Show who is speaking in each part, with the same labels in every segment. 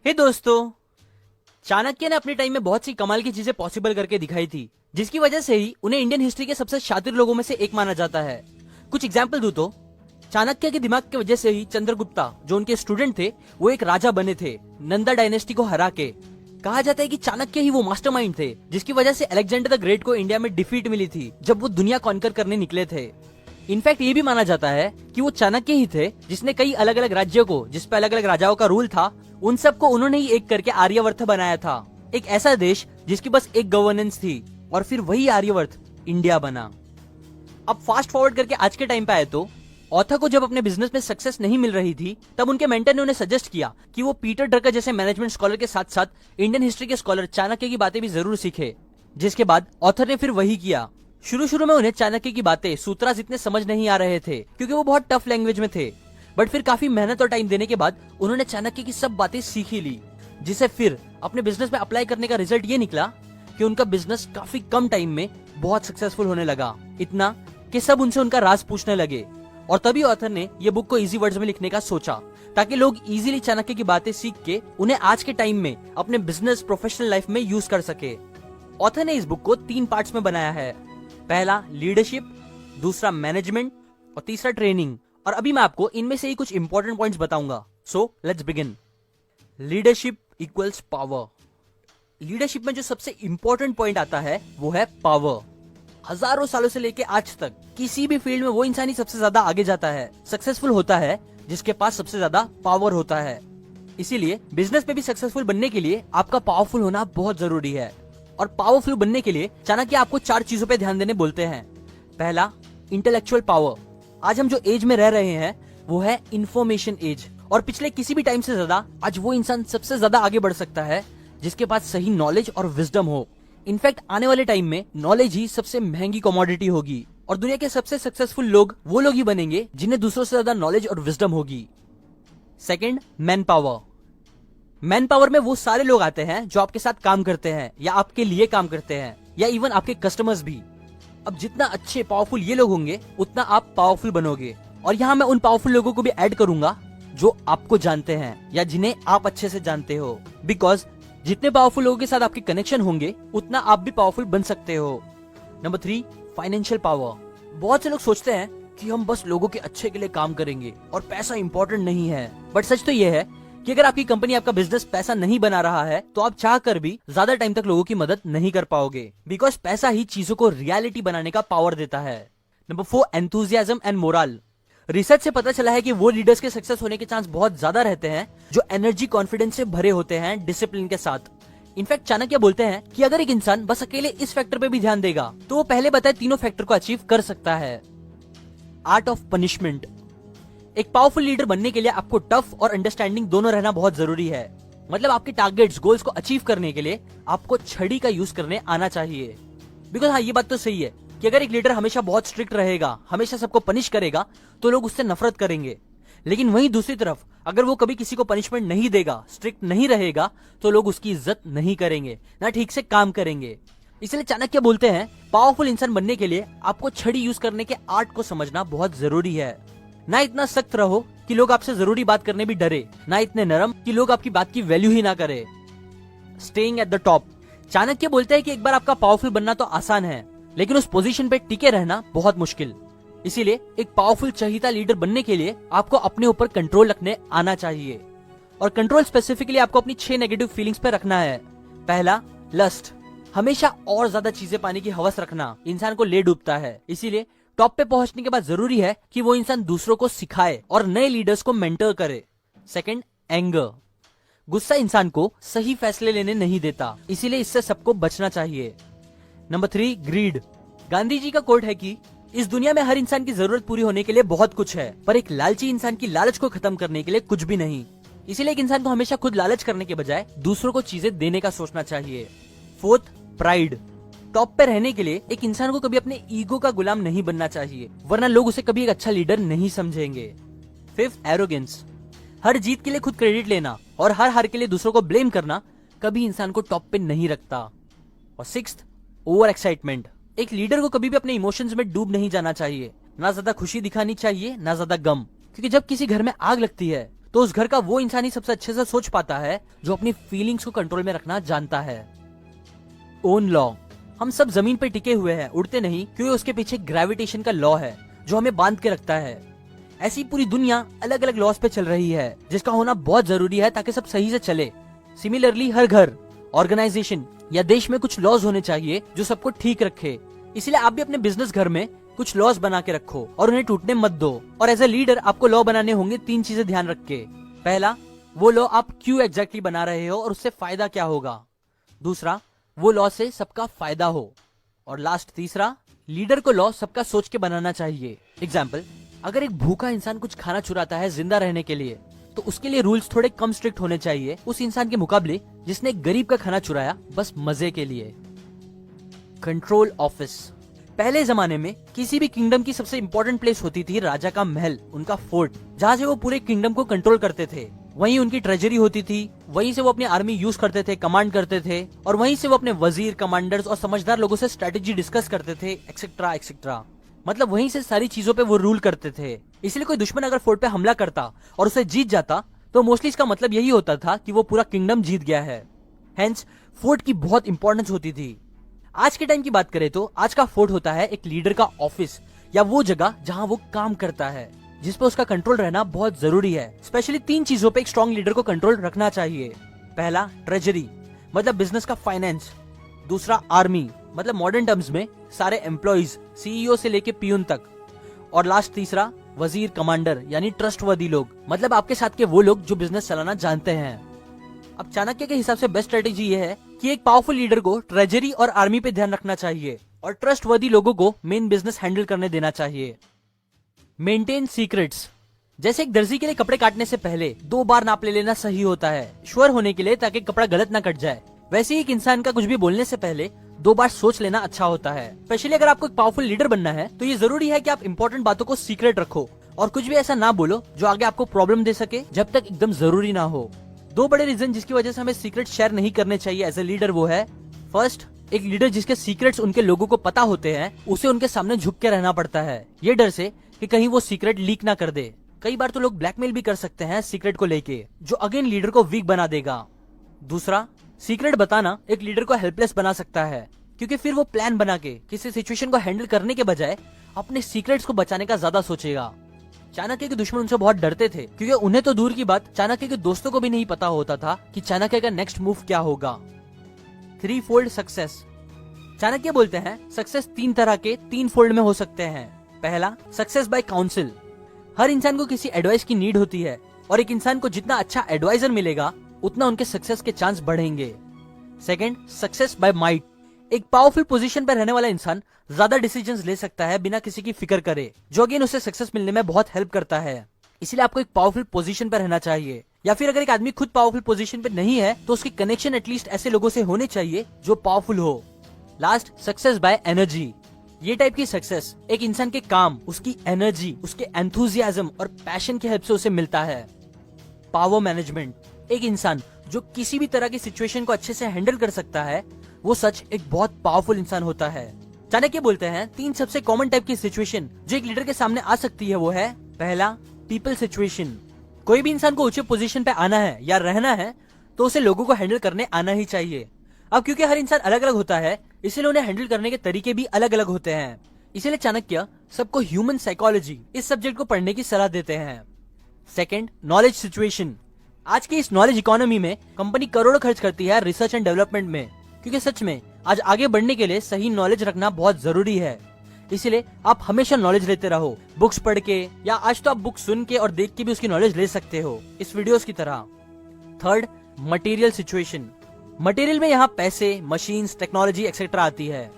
Speaker 1: हे दोस्तों, चाणक्य ने अपने टाइम में बहुत सी कमाल की चीजें पॉसिबल करके दिखाई थी, जिसकी वजह से ही उन्हें इंडियन हिस्ट्री के सबसे शातिर लोगों में से एक माना जाता है। कुछ एग्जाम्पल दूं तो चाणक्य के दिमाग की वजह से ही चंद्रगुप्ता, जो उनके स्टूडेंट थे, वो एक राजा बने थे, नंदा डायनेस्टी को हरा के। कहा जाता है कि चाणक्य ही वो मास्टरमाइंड थे जिसकी वजह से अलेक्जेंडर द ग्रेट को इंडिया में डिफीट मिली थी जब वो दुनिया कॉन्कर करने निकले थे। इनफैक्ट ये भी माना जाता है कि वो चाणक्य ही थे जिसने कई अलग अलग राज्यों को, जिस पे अलग अलग राजाओं का रूल था, उन सबको उन्होंने ही एक करके आर्यवर्त बनाया था। एक ऐसा देश जिसकी बस एक गवर्नेंस थी, और फिर वही आर्यवर्त इंडिया बना। अब फास्ट फॉरवर्ड करके आज के टाइम पे आए तो ऑथर को जब अपने बिजनेस में सक्सेस नहीं मिल रही थी, तब उनके मेंटर ने उन्हें सजेस्ट किया कि वो पीटर ड्रकर जैसे मैनेजमेंट स्कॉलर के साथ साथ इंडियन हिस्ट्री के स्कॉलर चाणक्य की बातें भी जरूर सीखे। जिसके बाद ऑथर ने फिर वही किया। शुरू में उन्हें चाणक्य की बातें, सूत्रास इतने समझ नहीं आ रहे थे क्योंकि वो बहुत टफ लैंग्वेज में थे, बट फिर काफी मेहनत और टाइम देने के बाद उन्होंने चाणक्य की सब बातें सीख ही ली, जिसे फिर अपने बिजनेस में अप्लाई करने का रिजल्ट ये निकला कि उनका बिजनेस काफी कम टाइम में बहुत सक्सेसफुल होने लगा। इतना कि सब उनसे उनका राज पूछने लगे, और तभी ऑथर ने ये बुक को इजी वर्ड्स में लिखने का सोचा, ताकि लोग इजीली चाणक्य की बातें सीख के उन्हें आज के टाइम में अपने बिजनेस, प्रोफेशनल लाइफ में यूज कर सके। ऑथर ने इस बुक को 3 पार्ट्स में बनाया है। पहला लीडरशिप, दूसरा मैनेजमेंट और तीसरा ट्रेनिंग। और अभी मैं आपको इनमें से ही कुछ इंपॉर्टेंट पॉइंट्स बताऊंगा। So let's begin. Leadership equals power. Leadership में जो सबसे इंपॉर्टेंट पॉइंट आता है वो है पावर। हजारों सालों से लेके आज तक किसी भी फील्ड में वो इंसान ही सबसे ज्यादा आगे जाता है, सक्सेसफुल होता है, जिसके पास सबसे ज्यादा पावर होता है। इसीलिए बिजनेस में भी सक्सेसफुल बनने के लिए आपका पावरफुल होना बहुत जरूरी है। और पावरफुल बनने के लिए चाणक्य आपको 4 चीजों पे ध्यान देने बोलते हैं। पहला, इंटेलेक्चुअल पावर। आज हम जो एज में रह रहे हैं वो है इंफॉर्मेशन एज, और पिछले किसी भी टाइम से ज्यादा आज वो इंसान सबसे ज्यादा आगे बढ़ सकता है जिसके पास सही नॉलेज और विजडम हो। इनफैक्ट आने वाले टाइम में नॉलेज ही सबसे महंगी कमोडिटी होगी, और दुनिया के सबसे सक्सेसफुल लोग वो लोग ही बनेंगे जिन्हें दूसरों से ज्यादा नॉलेज और विजडम होगी। Second, man power. Man power में वो सारे लोग आते हैं जो आपके साथ काम करते हैं या आपके लिए काम करते हैं, या इवन आपके कस्टमर्स भी। अब जितना अच्छे पावरफुल ये लोग होंगे उतना आप पावरफुल बनोगे। और यहाँ मैं उन पावरफुल लोगों को भी ऐड करूंगा जो आपको जानते हैं या जिन्हें आप अच्छे से जानते हो, बिकॉज जितने पावरफुल लोगों के साथ आपके कनेक्शन होंगे उतना आप भी पावरफुल बन सकते हो। Number 3, financial power. बहुत से लोग सोचते हैं कि हम बस लोगों के अच्छे के लिए काम करेंगे और पैसा इंपॉर्टेंट नहीं है, बट सच तो ये है कि अगर आपकी कंपनी, आपका बिजनेस पैसा नहीं बना रहा है तो आप चाह कर भी ज्यादा टाइम तक लोगों की मदद नहीं कर पाओगे, बिकॉज पैसा ही चीजों को रियलिटी बनाने का पावर देता है। Number 4, enthusiasm and moral. Research से पता चला है कि वो लीडर्स के सक्सेस होने के चांस बहुत ज्यादा रहते हैं जो एनर्जी, कॉन्फिडेंस से भरे होते हैं, डिसिप्लिन के साथ। इनफैक्ट चाणक्य बोलते हैं कि अगर एक इंसान बस अकेले इस फैक्टर पे भी ध्यान देगा तो वो पहले बताए तीनों फैक्टर को अचीव कर सकता है। Art of punishment. एक पावरफुल लीडर बनने के लिए आपको टफ और अंडरस्टैंडिंग दोनों रहना बहुत जरूरी है। मतलब आपके टारगेट्स, गोल्स को अचीव करने के लिए आपको छड़ी का यूज करने आना चाहिए। बिकॉज हाँ, ये बात तो सही है कि अगर एक लीडर हमेशा बहुत स्ट्रिक्ट रहेगा, हमेशा सबको पनिश करेगा, तो लोग उससे नफरत करेंगे। लेकिन वहीं दूसरी तरफ अगर वो कभी किसी को पनिशमेंट नहीं देगा, स्ट्रिक्ट नहीं रहेगा, तो लोग उसकी इज्जत नहीं करेंगे, ना ठीक से काम करेंगे। इसलिए चाणक्य बोलते हैं पावरफुल इंसान बनने के लिए आपको छड़ी यूज करने के आर्ट को समझना बहुत जरूरी है। ना इतना सख्त रहो कि लोग आपसे जरूरी बात करने भी डरे, ना इतने नरम कि लोग आपकी बात की वैल्यू ही ना करे। Staying at the top. Chanakya बोलते हैं कि एक बार आपका पावरफुल बनना तो आसान है, लेकिन उस पोजीशन पे टिके रहना बहुत मुश्किल। इसीलिए एक पावरफुल चहीता लीडर बनने के लिए आपको अपने ऊपर कंट्रोल रखने आना चाहिए। और कंट्रोल स्पेसिफिकली आपको अपनी 6 नेगेटिव फीलिंग्स पे रखना है। पहला, लस्ट। हमेशा और ज्यादा चीजें पाने की हवस रखना इंसान को ले डूबता है। इसीलिए टॉप पे पहुंचने के बाद जरूरी है कि वो इंसान दूसरों को सिखाए और नए लीडर्स को मेंटर करे। Second, anger. गुस्सा इंसान को सही फैसले लेने नहीं देता, इसीलिए इससे सबको बचना चाहिए। Number 3, grid. गांधी जी का कोट है कि इस दुनिया में हर इंसान की जरूरत पूरी होने के लिए बहुत कुछ है, पर एक लालची इंसान की लालच को खत्म करने के लिए कुछ भी नहीं। इसीलिए एक इंसान को हमेशा खुद लालच करने के बजाय दूसरों को चीजें देने का सोचना चाहिए। 4th, pride. टॉप पे रहने के लिए एक इंसान को कभी अपने ईगो का गुलाम नहीं बनना चाहिए, वरना लोग उसे कभी एक अच्छा लीडर नहीं समझेंगे। 5th, arrogance. हर जीत के लिए खुद क्रेडिट लेना और हर हार के लिए दूसरों को ब्लेम करना कभी इंसान को टॉप पे नहीं रखता। और 6th, ओवर एक्साइटमेंट। एक लीडर को कभी भी अपने इमोशंस में डूब नहीं जाना चाहिए, ना ज्यादा खुशी दिखानी चाहिए ना ज्यादा गम, क्योंकि जब किसी घर में आग लगती है तो उस घर का वो इंसान ही सबसे अच्छे से सोच पाता है जो अपनी फीलिंग्स को कंट्रोल में रखना जानता है। Own law. हम सब जमीन पे टिके हुए हैं, उड़ते नहीं, क्योंकि उसके पीछे ग्रेविटेशन का लॉ है जो हमें बांध के रखता है। ऐसी पूरी दुनिया अलग अलग लॉस पे चल रही है जिसका होना बहुत जरूरी है ताकि सब सही से चले। सिमिलरली हर घर, ऑर्गेनाइजेशन या देश में कुछ लॉज होने चाहिए जो सबको ठीक रखे। इसलिए आप भी अपने बिजनेस घर में कुछ लॉज बना के रखो और उन्हें टूटने मत दो। और एज ए लीडर आपको लॉ बनाने होंगे 3 चीजें ध्यान रख के। पहला, वो लॉ आप क्यों एग्जैक्टली बना रहे हो और उससे फायदा क्या होगा। दूसरा, वो लॉ से सबका फायदा हो। और लास्ट तीसरा, लीडर को लॉ सबका सोच के बनाना चाहिए। एग्जाम्पल, अगर एक भूखा इंसान कुछ खाना चुराता है जिंदा रहने के लिए, तो उसके लिए रूल्स थोड़े कम स्ट्रिक्ट होने चाहिए उस इंसान के मुकाबले जिसने एक गरीब का खाना चुराया बस मजे के लिए। Control office. पहले जमाने में किसी भी किंगडम की सबसे इंपॉर्टेंट प्लेस होती थी राजा का महल, उनका फोर्ट, जहाँ से वो पूरे किंगडम को कंट्रोल करते थे। वहीं उनकी ट्रेजरी होती थी, वहीं से वो अपनी आर्मी यूज करते थे, कमांड करते थे, और वहीं से वो अपने वजीर, कमांडर्स और समझदार लोगों से स्ट्रेटेजी डिस्कस करते थे, एक्सेट्रा एक्सेट्रा। मतलब वहीं से सारी चीजों पे वो रूल करते थे। इसलिए कोई दुश्मन अगर फोर्ट पे हमला करता और उसे जीत जाता तो मोस्टली इसका मतलब यही होता था कि वो पूरा किंगडम जीत गया है। हेंस फोर्ट की बहुत इंपॉर्टेंस होती थी। आज के टाइम की बात करें तो आज का फोर्ट होता है एक लीडर का ऑफिस या वो जगह जहां वो काम करता है, जिस पे उसका कंट्रोल रहना बहुत जरूरी है। स्पेशली 3 चीजों पे एक स्ट्रॉन्ग लीडर को कंट्रोल रखना चाहिए। पहला, ट्रेजरी, मतलब बिजनेस का फाइनेंस। दूसरा, आर्मी, मतलब मॉडर्न टर्म्स में सारे एम्प्लॉइज, सीईओ से लेके पियून तक। और लास्ट तीसरा, वजीर, कमांडर, यानी ट्रस्टवर्दी लोग, मतलब आपके साथ के वो लोग जो बिजनेस चलाना जानते हैं। अब चाणक्य के हिसाब से बेस्ट स्ट्रेटेजी ये है कि एक पावरफुल लीडर को ट्रेजरी और आर्मी पे ध्यान रखना चाहिए और ट्रस्टवर्दी लोगों को मेन बिजनेस हैंडल करने देना चाहिए। Maintain secrets. जैसे एक दर्जी के लिए कपड़े काटने से पहले 2 बार नाप ले लेना सही होता है, श्योर होने के लिए, ताकि कपड़ा गलत ना कट जाए। वैसे ही एक इंसान का कुछ भी बोलने से पहले 2 बार सोच लेना अच्छा होता है। स्पेशली अगर आपको एक पावरफुल लीडर बनना है तो ये जरूरी है कि आप इंपॉर्टेंट बातों को सीक्रेट रखो और कुछ भी ऐसा ना बोलो जो आगे आपको प्रॉब्लम दे सके, जब तक एकदम जरूरी ना हो। 2 बड़े रीजन जिसकी वजह से हमें सीक्रेट शेयर नहीं करने चाहिए एज ए लीडर वो है, फर्स्ट, एक लीडर जिसके सीक्रेट्स उनके लोगों को पता होते हैं उसे उनके सामने झुक के रहना पड़ता है, ये डर से कि कहीं वो सीक्रेट लीक ना कर दे। कई बार तो लोग ब्लैकमेल भी कर सकते हैं सीक्रेट को लेके, जो अगेन लीडर को वीक बना देगा। दूसरा, सीक्रेट बताना एक लीडर को हेल्पलेस बना सकता है, क्योंकि फिर वो प्लान बना के किसी सिचुएशन को हैंडल करने के बजाय अपने सीक्रेट्स को बचाने का ज्यादा सोचेगा। चाणक्य के दुश्मन उनसे बहुत डरते थे, क्योंकि उन्हें तो दूर की बात चाणक्य के दोस्तों को भी नहीं पता होता था कि चाणक्य का नेक्स्ट मूव क्या होगा। 3 फोल्ड सक्सेस। चाणक्य बोलते हैं सक्सेस 3 तरह के 3 फोल्ड में हो सकते हैं। पहला, सक्सेस बाय काउंसिल। हर इंसान को किसी एडवाइस की नीड होती है और एक इंसान को जितना अच्छा एडवाइजर मिलेगा उतना उनके सक्सेस के चांस बढ़ेंगे। Second, success by might. एक पावरफुल पोजीशन पर रहने वाला इंसान ज्यादा डिसीजंस ले सकता है बिना किसी की फिक्र करे, जो अगेन उसे सक्सेस मिलने में बहुत हेल्प करता है। इसलिए आपको एक पावरफुल पोजीशन पर रहना चाहिए, या फिर अगर एक आदमी खुद पावरफुल पोजीशन पर नहीं है तो उसकी कनेक्शन एटलीस्ट ऐसे लोगों से होने चाहिए जो पावरफुल हो। Last, success by energy. ये टाइप की सक्सेस एक इंसान के काम, उसकी एनर्जी, उसके एंथुजियाज्म और पैशन की हेल्प से उसे मिलता है। Power management. एक इंसान जो किसी भी तरह की सिचुएशन को अच्छे से हैंडल कर सकता है वो सच एक बहुत पावरफुल इंसान होता है। चाणक्य बोलते हैं 3 सबसे कॉमन टाइप की सिचुएशन जो एक लीडर के सामने आ सकती है वो है, पहला, पीपल सिचुएशन। कोई भी इंसान को ऊंचे पोजीशन पे आना है या रहना है तो उसे लोगों को हैंडल करने आना ही चाहिए। अब क्योंकि हर इंसान अलग अलग होता है इसलिए उन्हें हैंडल करने के तरीके भी अलग अलग होते हैं। इसीलिए चाणक्य सबको ह्यूमन साइकोलॉजी इस सब्जेक्ट को पढ़ने की सलाह देते हैं। Second, knowledge situation. आज की इस नॉलेज इकोनॉमी में कंपनी करोड़ों खर्च करती है रिसर्च एंड डेवलपमेंट में, क्योंकि सच में आज आगे बढ़ने के लिए सही नॉलेज रखना बहुत जरूरी है। इसलिए आप हमेशा नॉलेज लेते रहो, बुक्स पढ़ के, या आज तो आप बुक सुन के और देख के भी उसकी नॉलेज ले सकते हो इस वीडियोस की तरह। Third, material situation. मटेरियल में यहाँ पैसे, मशीन्स, टेक्नोलॉजी एक्सेट्रा आती है।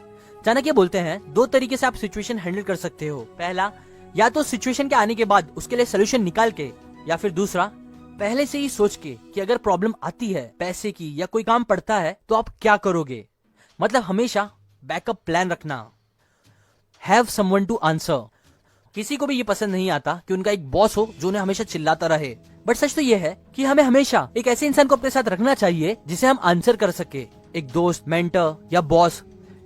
Speaker 1: चाणक्य बोलते हैं 2 तरीके से आप सिचुएशन हैंडल कर सकते हो। पहला, या तो सिचुएशन के आने के बाद उसके लिए सोल्यूशन निकाल के, या फिर दूसरा, पहले से ही सोच के कि अगर प्रॉब्लम आती है पैसे की या कोई काम पड़ता है तो आप क्या करोगे। मतलब हमेशा बैकअप प्लान रखना। Have someone to answer. किसी को भी ये पसंद नहीं आता कि उनका एक बॉस हो जो उन्हें हमेशा चिल्लाता रहे, बट सच तो ये है कि हमें हमेशा एक ऐसे इंसान को अपने साथ रखना चाहिए जिसे हम आंसर कर सके। एक दोस्त, मेंटर या बॉस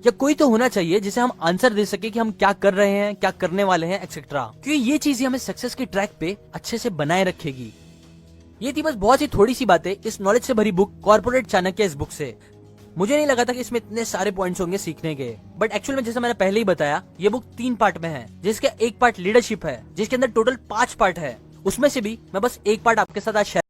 Speaker 1: या कोई तो होना चाहिए जिसे हम आंसर दे सके कि हम क्या कर रहे हैं, क्या करने वाले हैं, एक्सेट्रा। क्योंकि ये चीज हमें सक्सेस के ट्रैक पे अच्छे से बनाए रखेगी। ये थी बस बहुत ही थोड़ी सी बातें इस नॉलेज से भरी बुक कॉर्पोरेट चाणक्य इस बुक से। मुझे नहीं लगा था कि इसमें इतने सारे पॉइंट्स होंगे सीखने के, बट एक्चुअल में जैसे मैंने पहले ही बताया ये बुक 3 पार्ट में है, जिसका एक पार्ट लीडरशिप है, जिसके अंदर टोटल 5 पार्ट है। उसमें से भी मैं बस एक पार्ट आपके साथ आज शेयर